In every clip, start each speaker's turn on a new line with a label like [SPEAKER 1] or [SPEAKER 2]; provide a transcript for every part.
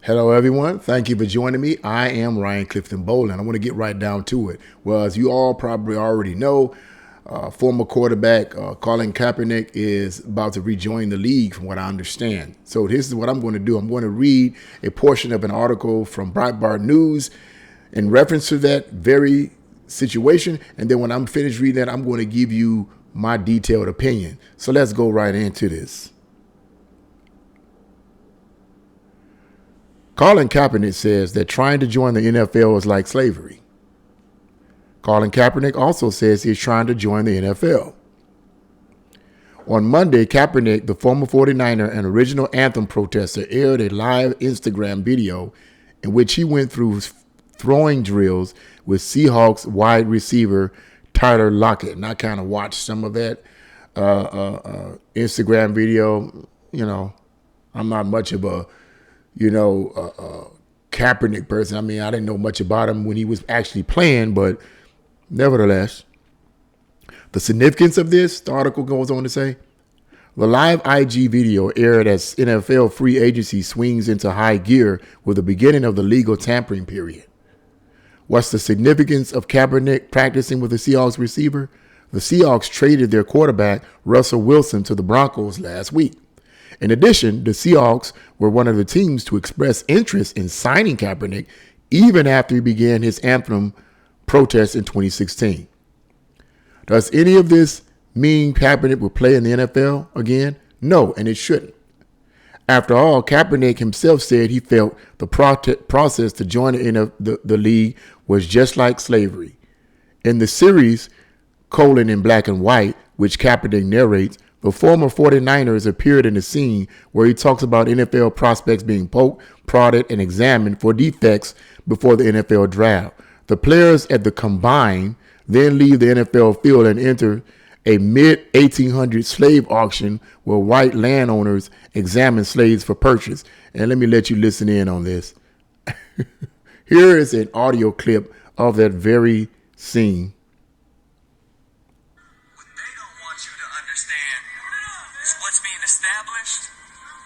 [SPEAKER 1] Hello, everyone. Thank you for joining me. I am Ryan Clifton Boland. I want to get right down to it. Well, as you all probably already know, former quarterback Colin Kaepernick is about to rejoin the league, from what I understand. So this is what I'm going to do. I'm going to read a portion of an article from Breitbart News in reference to that very situation. And then when I'm finished reading that, I'm going to give you my detailed opinion. So let's go right into this. Colin Kaepernick says that trying to join the NFL is like slavery. Colin Kaepernick also says he's trying to join the NFL. On Monday, Kaepernick, the former 49er and original anthem protester, aired a live Instagram video in which he went through throwing drills with Seahawks wide receiver Tyler Lockett. And I kind of watched some of that Instagram video. You know, I'm not much of a Kaepernick person. I mean, I didn't know much about him when he was actually playing, but nevertheless, the significance of this, the article goes on to say, the live IG video aired as NFL free agency swings into high gear with the beginning of the legal tampering period. What's the significance of Kaepernick practicing with the Seahawks receiver? The Seahawks traded their quarterback, Russell Wilson, to the Broncos last week. In addition, the Seahawks were one of the teams to express interest in signing Kaepernick even after he began his anthem protest in 2016. Does any of this mean Kaepernick will play in the NFL again? No, and it shouldn't. After all, Kaepernick himself said he felt the process to join the league was just like slavery. In the series, Colin in Black and White, which Kaepernick narrates, the former 49ers appeared in a scene where he talks about NFL prospects being poked, prodded, and examined for defects before the NFL draft. The players at the Combine then leave the NFL field and enter a mid-1800s slave auction where white landowners examine slaves for purchase. And let me let you listen in on this. Here is an audio clip of that very scene.
[SPEAKER 2] Established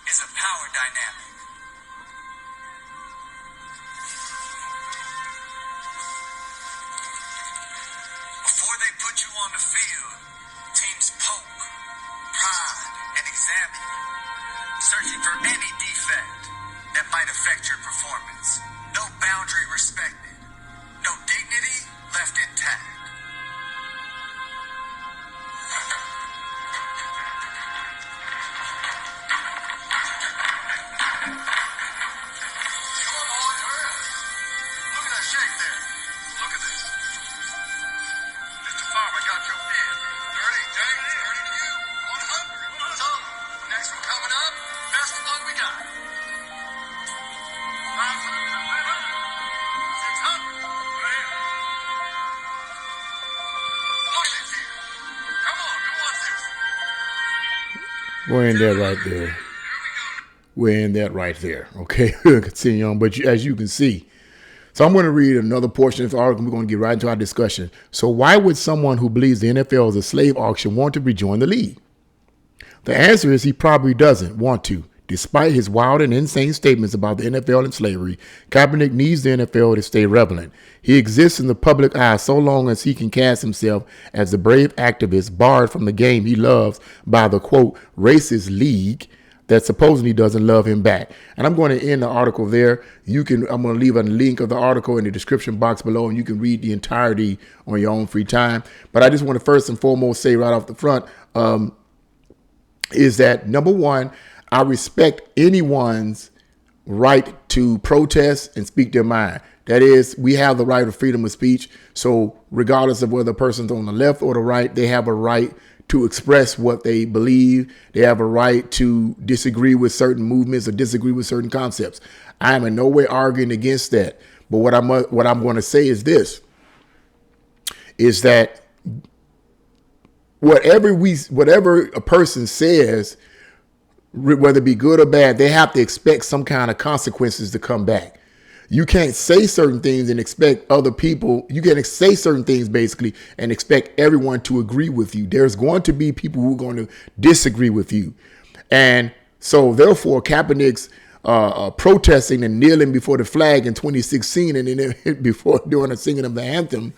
[SPEAKER 2] is a power dynamic. Before they put you on the field, teams poke, prod, and examine you, searching for any defect that might affect your performance. No boundary respected, no dignity left intact.
[SPEAKER 1] We're in that right there. We're in that right there. Okay, we'll continue on. But as you can see, so I'm going to read another portion of the article. We're going to get right into our discussion. So why would someone who believes the NFL is a slave auction want to rejoin the league? The answer is he probably doesn't want to. Despite his wild and insane statements about the NFL and slavery, Kaepernick needs the NFL to stay relevant. He exists in the public eye so long as he can cast himself as the brave activist barred from the game he loves by the, quote, racist league that supposedly doesn't love him back. And I'm going to end the article there. I'm going to leave a link of the article in the description box below, and you can read the entirety on your own free time. But I just want to first and foremost say right off the front is that, number one, I respect anyone's right to protest and speak their mind. That is, we have the right of freedom of speech. So regardless of whether a person's on the left or the right, they have a right to express what they believe. They have a right to disagree with certain movements or disagree with certain concepts. I am in no way arguing against that. But what I'm going to say is this, is that whatever a person says, whether it be good or bad, they have to expect some kind of consequences to come back. You can't say certain things and expect other people, you can't say certain things basically and expect everyone to agree with you. There's going to be people who are going to disagree with you. And so therefore Kaepernick's protesting and kneeling before the flag in 2016, and then before doing the singing of the anthem.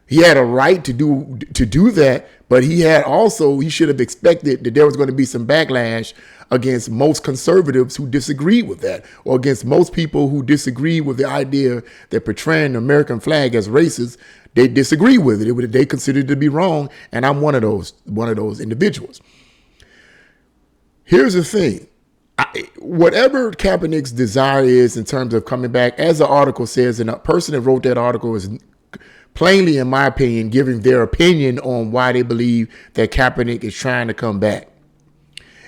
[SPEAKER 1] He had a right to do that, but he should have expected that there was going to be some backlash against most conservatives who disagreed with that, or against most people who disagree with the idea that portraying the American flag as racist. They disagree with it. They consider it to be wrong, and I'm one of those individuals. Here's the thing. Whatever Kaepernick's desire is in terms of coming back, as the article says, and the person that wrote that article is plainly, in my opinion, giving their opinion on why they believe that Kaepernick is trying to come back,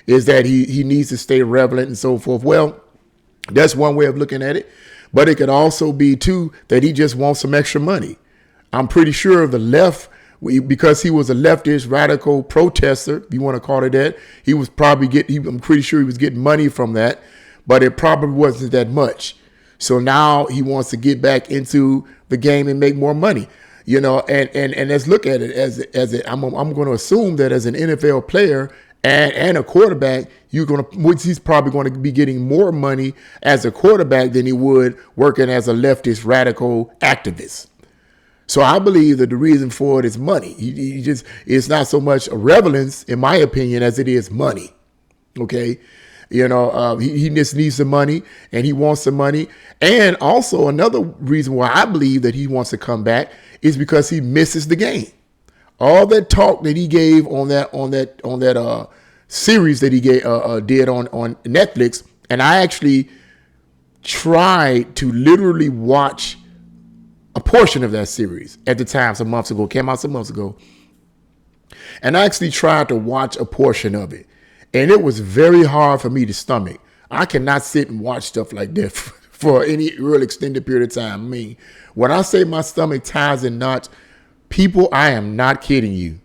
[SPEAKER 1] is that he needs to stay relevant and so forth. Well, that's one way of looking at it. But it could also be, too, that he just wants some extra money. I'm pretty sure the left, because he was a leftist radical protester, if you want to call it that, he was probably I'm pretty sure he was getting money from that, but it probably wasn't that much. So now he wants to get back into the game and make more money, and let's look at it I'm going to assume that as an NFL player and a quarterback, he's probably going to be getting more money as a quarterback than he would working as a leftist radical activist. So I believe that the reason for it is money. It's not so much a relevance, in my opinion, as it is money. Okay. He just needs some money, and he wants some money. And also another reason why I believe that he wants to come back is because he misses the game. All that talk that he gave on that series that he did on Netflix, and I actually tried to literally watch a portion of that series at the time, came out some months ago. And I actually tried to watch a portion of it. And it was very hard for me to stomach. I cannot sit and watch stuff like that for any real extended period of time. I mean, when I say my stomach ties in knots, people, I am not kidding you.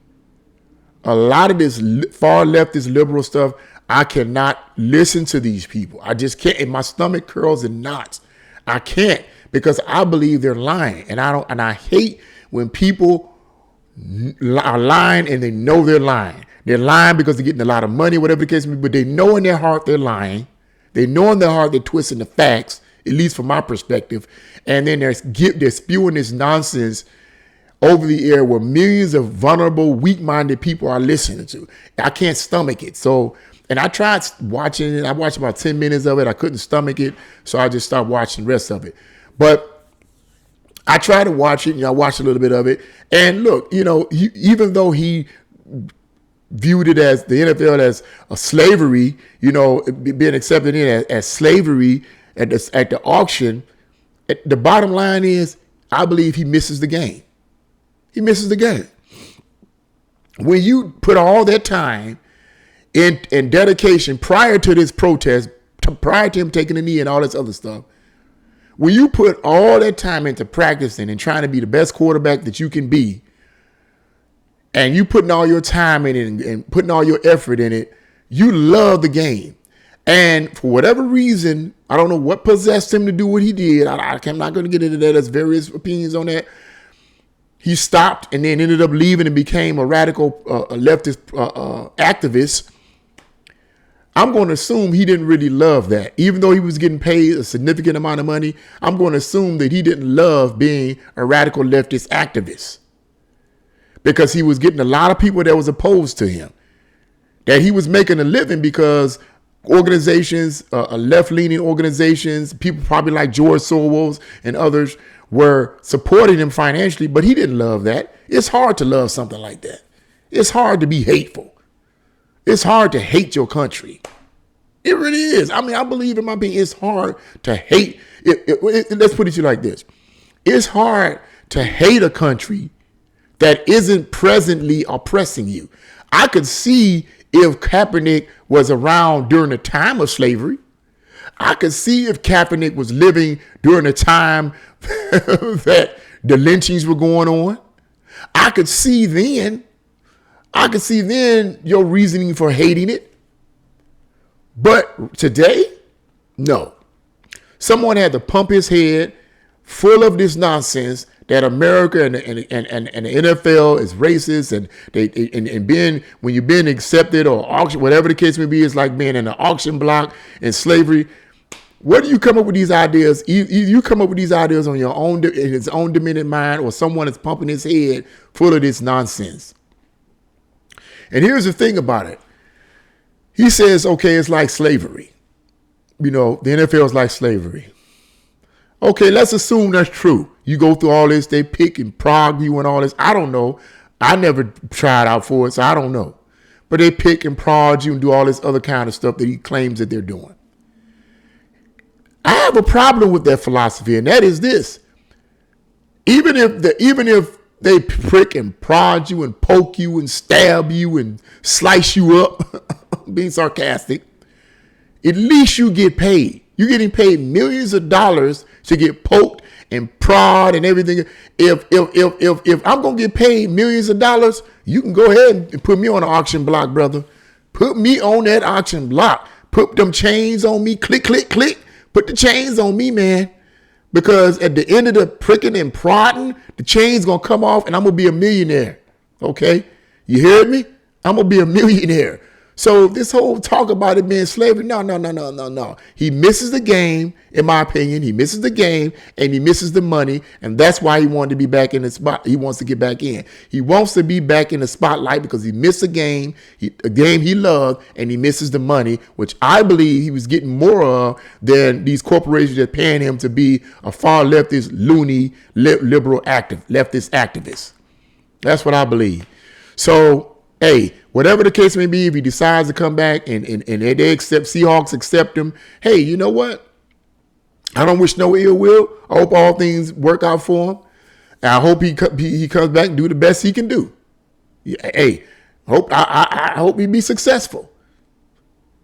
[SPEAKER 1] A lot of this far leftist liberal stuff, I cannot listen to these people. I just can't. And my stomach curls in knots. I can't, because I believe they're lying. And I hate when people are lying and they know they're lying. They're lying because they're getting a lot of money, whatever the case may be, but they know in their heart they're lying. They know in their heart they're twisting the facts, at least from my perspective. And then they're spewing this nonsense over the air where millions of vulnerable, weak-minded people are listening to. I can't stomach it. So, and I tried watching it. I watched about 10 minutes of it. I couldn't stomach it, so I just stopped watching the rest of it. But I tried to watch it, I watched a little bit of it. And look, even though he viewed it as the NFL as a slavery, being accepted in as slavery at the auction, the bottom line is, I believe he misses the game. He misses the game. When you put all that time in dedication prior to this protest, prior to him taking a knee and all this other stuff, when you put all that time into practicing and trying to be the best quarterback that you can be, and you putting all your time in it and putting all your effort in it, you love the game. And for whatever reason, I don't know what possessed him to do what he did. I'm not going to get into that. There's various opinions on that. He stopped and then ended up leaving and became a radical leftist activist. I'm going to assume he didn't really love that. Even though he was getting paid a significant amount of money, I'm going to assume that he didn't love being a radical leftist activist, because he was getting a lot of people that was opposed to him, that he was making a living because organizations, left-leaning organizations, people probably like George Soros and others were supporting him financially, but he didn't love that. It's hard to love something like that. It's hard to be hateful. It's hard to hate your country. It really is. I mean, I believe in my opinion, it's hard to hate. Let's put it like this. It's hard to hate a country that isn't presently oppressing you. I could see if Kaepernick was around during the time of slavery. I could see if Kaepernick was living during the time that the lynchings were going on. I could see then your reasoning for hating it. But today, no. Someone had to pump his head full of this nonsense that America and the NFL is racist, and being, when you're being accepted or auction, whatever the case may be, it's like being in an auction block and slavery. Where do you come up with these ideas? You come up with these ideas on your own, in his own demented mind, or someone is pumping his head full of this nonsense. And here's the thing about it. He says, okay, it's like slavery. You know, the NFL is like slavery. Okay, let's assume that's true. You go through all this, they pick and prod you and all this. I don't know. I never tried out for it, so I don't know. But they pick and prod you and do all this other kind of stuff that he claims that they're doing. I have a problem with that philosophy, and that is this. Even if they prick and prod you and poke you and stab you and slice you up, being sarcastic, at least you get paid. You're getting paid millions of dollars to get poked and prod and everything. If I'm gonna get paid millions of dollars, you can go ahead and put me on the auction block, brother. Put me on that auction block. Put them chains on me. Click, click, click. Put the chains on me, man. Because at the end of the pricking and prodding, the chain's going to come off and I'm going to be a millionaire. Okay? You heard me? I'm going to be a millionaire. So this whole talk about it being slavery, no. He misses the game, in my opinion. He misses the game and he misses the money. And that's why he wanted to be back in the spot. He wants to get back in. He wants to be back in the spotlight because he missed a game he loved, and he misses the money, which I believe he was getting more of than these corporations that paying him to be a far leftist, loony, liberal leftist activist. That's what I believe. So, hey, whatever the case may be, if he decides to come back and they accept, Seahawks accept him, hey, you know what? I don't wish no ill will. I hope all things work out for him. And I hope he comes back and do the best he can do. Hey, I hope he be successful.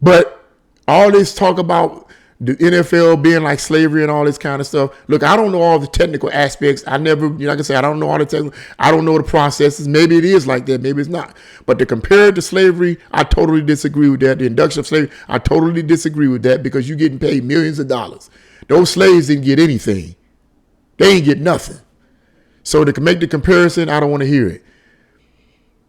[SPEAKER 1] But all this talk about the NFL being like slavery and all this kind of stuff. Look, I don't know all the technical aspects. I never, like I said, I don't know all the technical. I don't know the processes. Maybe it is like that. Maybe it's not. But to compare it to slavery, I totally disagree with that. The induction of slavery, I totally disagree with that because you're getting paid millions of dollars. Those slaves didn't get anything. They ain't get nothing. So to make the comparison, I don't want to hear it.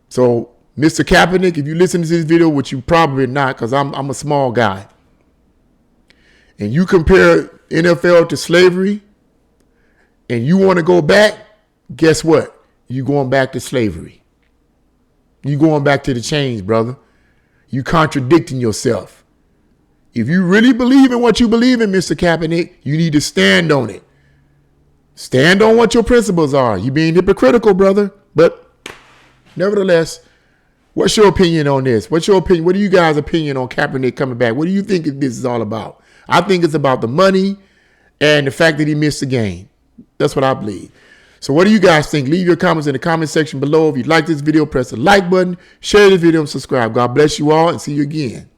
[SPEAKER 1] So, Mr. Kaepernick, if you listen to this video, which you probably not, because I'm a small guy, and you compare NFL to slavery, and you want to go back, guess what? You going back to slavery. You going back to the chains, brother. You contradicting yourself. If you really believe in what you believe in, Mr. Kaepernick, you need to stand on it. Stand on what your principles are. You being hypocritical, brother. But nevertheless, what's your opinion on this? What's your opinion? What are you guys' opinion on Kaepernick coming back? What do you think this is all about? I think it's about the money and the fact that he missed the game. That's what I believe. So what do you guys think? Leave your comments in the comment section below. If you like this video, press the like button, share this video, and subscribe. God bless you all, and see you again.